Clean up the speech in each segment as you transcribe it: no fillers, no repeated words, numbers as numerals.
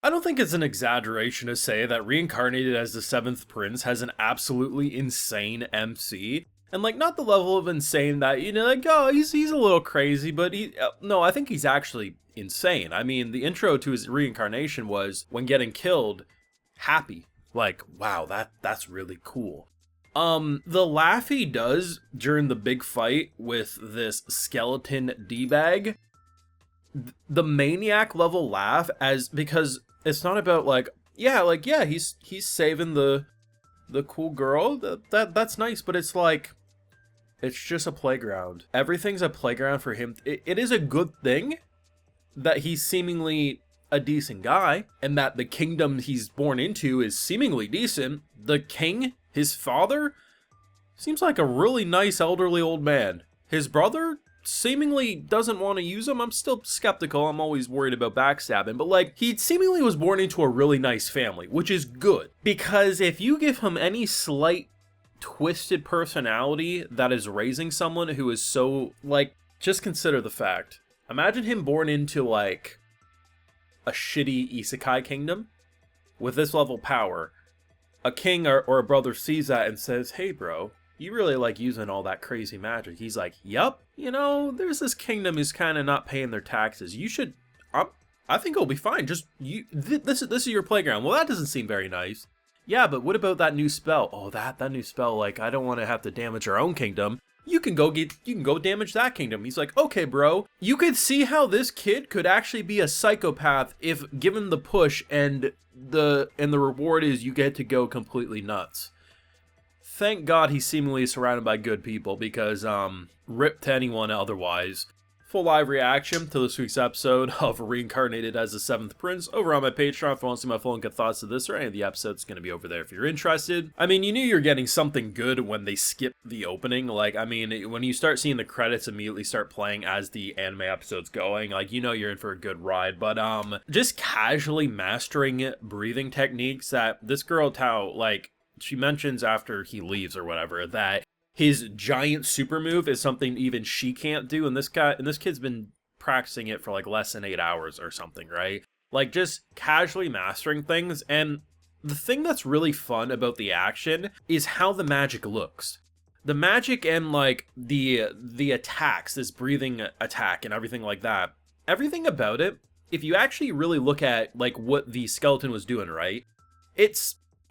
I don't think it's an exaggeration to say that Reincarnated as the Seventh Prince has an absolutely insane MC. And like, not the level of insane that, like, oh, he's a little crazy, but no, I think he's actually insane. I mean, the intro to his reincarnation was when getting killed, happy. Like, wow, that's really cool. The laugh he does during the big fight with this skeleton D-bag, the maniac level laugh, as because it's not about he's saving the cool girl. That's nice, but it's like, it's just a playground. Everything's a playground for him. It is a good thing that he's seemingly a decent guy, and that the kingdom he's born into is seemingly decent. The king, his father, seems like a really nice elderly old man. His brother seemingly doesn't want to use him. I'm still skeptical. I'm always worried about backstabbing, but like, he seemingly was born into a really nice family, which is good, because if you give him any slight twisted personality that is raising someone who is so, like, just consider the fact, imagine him born into like a shitty isekai kingdom with this level of power. A king or a brother sees that and says, hey bro, you really like using all that crazy magic. He's like, yup, there's this kingdom who's kind of not paying their taxes. You should, I think it'll be fine. Just, this is your playground. Well, that doesn't seem very nice. Yeah, but what about that new spell? Oh, that new spell, like, I don't want to have to damage our own kingdom. You can go damage that kingdom. He's like, okay, bro. You could see how this kid could actually be a psychopath if given the push, and the reward is you get to go completely nuts. Thank God he's seemingly surrounded by good people, because rip to anyone otherwise. Full live reaction to this week's episode of Reincarnated as the Seventh Prince over on my Patreon. If you want to see my full and good thoughts of this or any of the episodes, it's going to be over there if you're interested. I mean, you knew you were getting something good when they skipped the opening. Like, I mean, when you start seeing the credits immediately start playing as the anime episode's going, like, you're in for a good ride. But just casually mastering breathing techniques that this girl Tao, like, she mentions after he leaves or whatever, that his giant super move is something even she can't do, and this kid's been practicing it for like less than 8 hours or something, right? Like, just casually mastering things. And the thing that's really fun about the action is how the magic looks. The magic and like the attacks, this breathing attack and everything like that. Everything about it, if you actually really look at like what the skeleton was doing, right?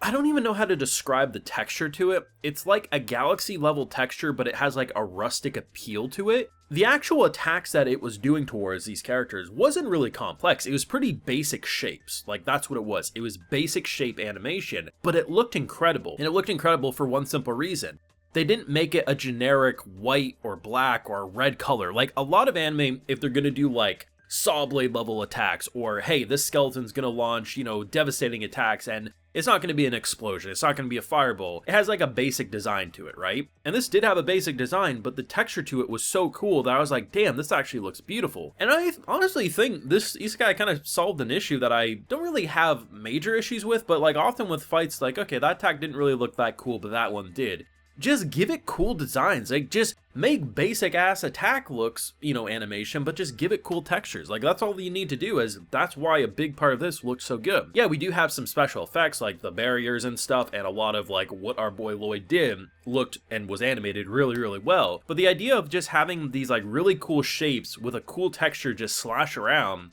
I don't even know how to describe the texture to it. It's like a galaxy level texture, but it has like a rustic appeal to it. The actual attacks that it was doing towards these characters wasn't really complex. It was pretty basic shapes. Like, that's what it was. It was basic shape animation, but it looked incredible. And it looked incredible for one simple reason. They didn't make it a generic white or black or red color. Like, a lot of anime, if they're gonna do like saw blade level attacks, or hey, this skeleton's gonna launch, devastating attacks, and it's not gonna be an explosion, it's not gonna be a fireball. It has like a basic design to it, right? And this did have a basic design, but the texture to it was so cool that I was like, damn, this actually looks beautiful. And I honestly think this isekai kind of solved an issue that I don't really have major issues with, but like often with fights, like, okay, that attack didn't really look that cool, but that one did. Just give it cool designs. Like, just make basic ass attack looks, animation, but just give it cool textures. Like, that's all you need to do, is that's why a big part of this looks so good. Yeah, we do have some special effects like the barriers and stuff, and a lot of like what our boy Llyod did looked and was animated really, really well. But the idea of just having these like really cool shapes with a cool texture just slash around,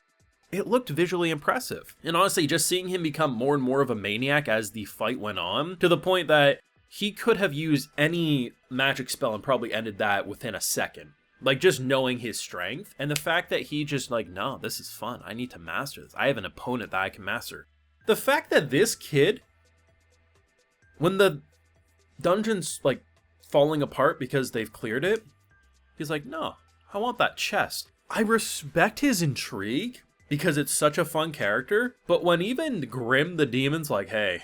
it looked visually impressive. And honestly, just seeing him become more and more of a maniac as the fight went on, to the point that he could have used any magic spell and probably ended that within a second. Like, just knowing his strength. And the fact that he just like, no, this is fun. I need to master this. I have an opponent that I can master. The fact that this kid, when the dungeon's like falling apart because they've cleared it, he's like, no, I want that chest. I respect his intrigue because it's such a fun character. But when even Grim the demon's like, hey,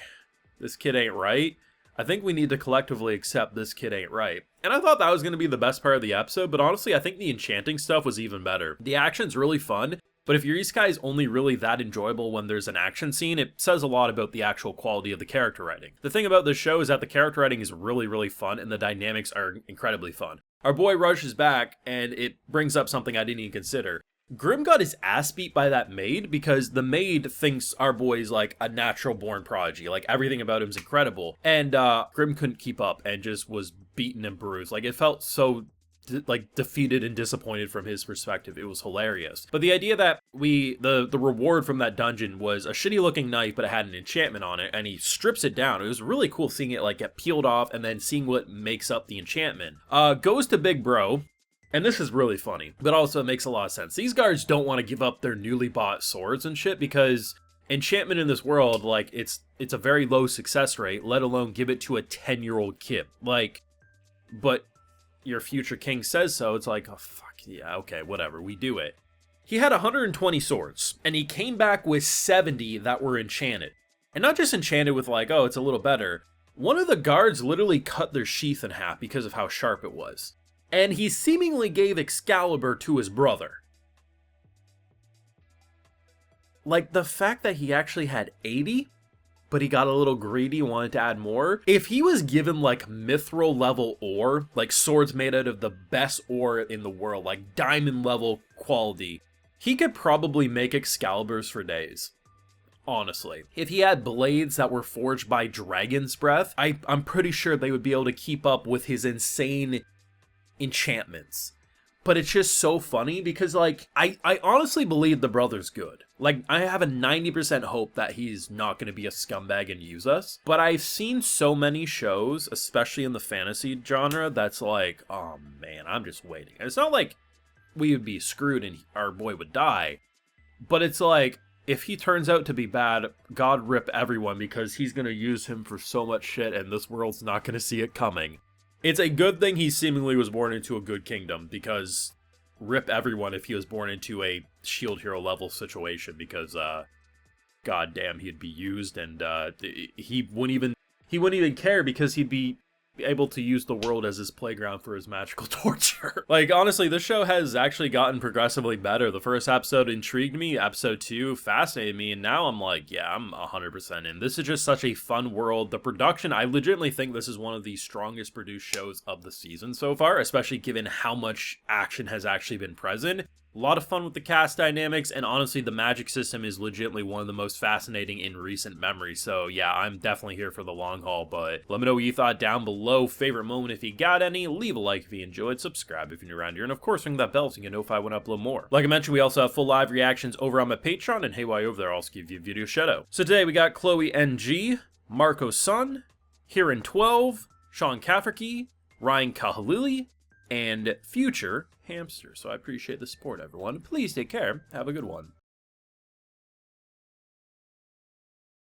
this kid ain't right, I think we need to collectively accept this kid ain't right. And I thought that was going to be the best part of the episode, but honestly, I think the enchanting stuff was even better. The action's really fun, but if your isekai is only really that enjoyable when there's an action scene, it says a lot about the actual quality of the character writing. The thing about this show is that the character writing is really, really fun, and the dynamics are incredibly fun. Our boy rushes back, and it brings up something I didn't even consider. Grim got his ass beat by that maid because the maid thinks our boy's like a natural born prodigy. Like everything about him's incredible. And Grim couldn't keep up and just was beaten and bruised. Like it felt so defeated and disappointed from his perspective. It was hilarious. But the idea that the reward from that dungeon was a shitty looking knife, but it had an enchantment on it, and he strips it down. It was really cool seeing it like get peeled off and then seeing what makes up the enchantment. Goes to Big Bro. And this is really funny, but also it makes a lot of sense. These guards don't want to give up their newly bought swords and shit because enchantment in this world, like, it's a very low success rate, let alone give it to a 10-year-old kid. Like, but your future king says so, it's like, oh, fuck, yeah, okay, whatever, we do it. He had 120 swords, and he came back with 70 that were enchanted. And not just enchanted with like, oh, it's a little better. One of the guards literally cut their sheath in half because of how sharp it was. And he seemingly gave Excalibur to his brother. Like, the fact that he actually had 80, but he got a little greedy, wanted to add more. If he was given, like, mithril level ore, like swords made out of the best ore in the world, like diamond level quality, he could probably make Excaliburs for days. Honestly. If he had blades that were forged by Dragon's Breath, I'm pretty sure they would be able to keep up with his insane enchantments. But it's just so funny because, like, I honestly believe the brother's good. Like, I have a 90% hope that he's not going to be a scumbag and use us. But I've seen so many shows, especially in the fantasy genre, that's like, oh man, I'm just waiting. And it's not like we would be screwed and our boy would die. But it's like, if he turns out to be bad, God rip everyone because he's going to use him for so much shit and this world's not going to see it coming. It's a good thing he seemingly was born into a good kingdom, because rip everyone if he was born into a shield hero level situation, because goddamn, he'd be used, and he wouldn't even care because he'd be able to use the world as his playground for his magical torture. Like, honestly, this show has actually gotten progressively better. The first episode intrigued me, episode 2 fascinated me, and now I'm like, yeah, I'm 100% in. This is just such a fun world. The production, I legitimately think this is one of the strongest produced shows of the season so far, especially given how much action has actually been present. A lot of fun with the cast dynamics, and honestly, the magic system is legitimately one of the most fascinating in recent memory. So yeah, I'm definitely here for the long haul, but let me know what you thought down below. Favorite moment if you got any. Leave a like if you enjoyed, subscribe if you're new around here, and of course ring that bell so you get notified when I upload more. Like I mentioned, we also have full live reactions over on my Patreon, and hey, while you're over there, I'll also give you a video shout out. So today we got Chloe NG, Marco Sun, Hiran 12, Sean Kafferkey, Ryan Kahalili, and Future Hamster. So I appreciate the support, everyone. Please take care. Have a good one.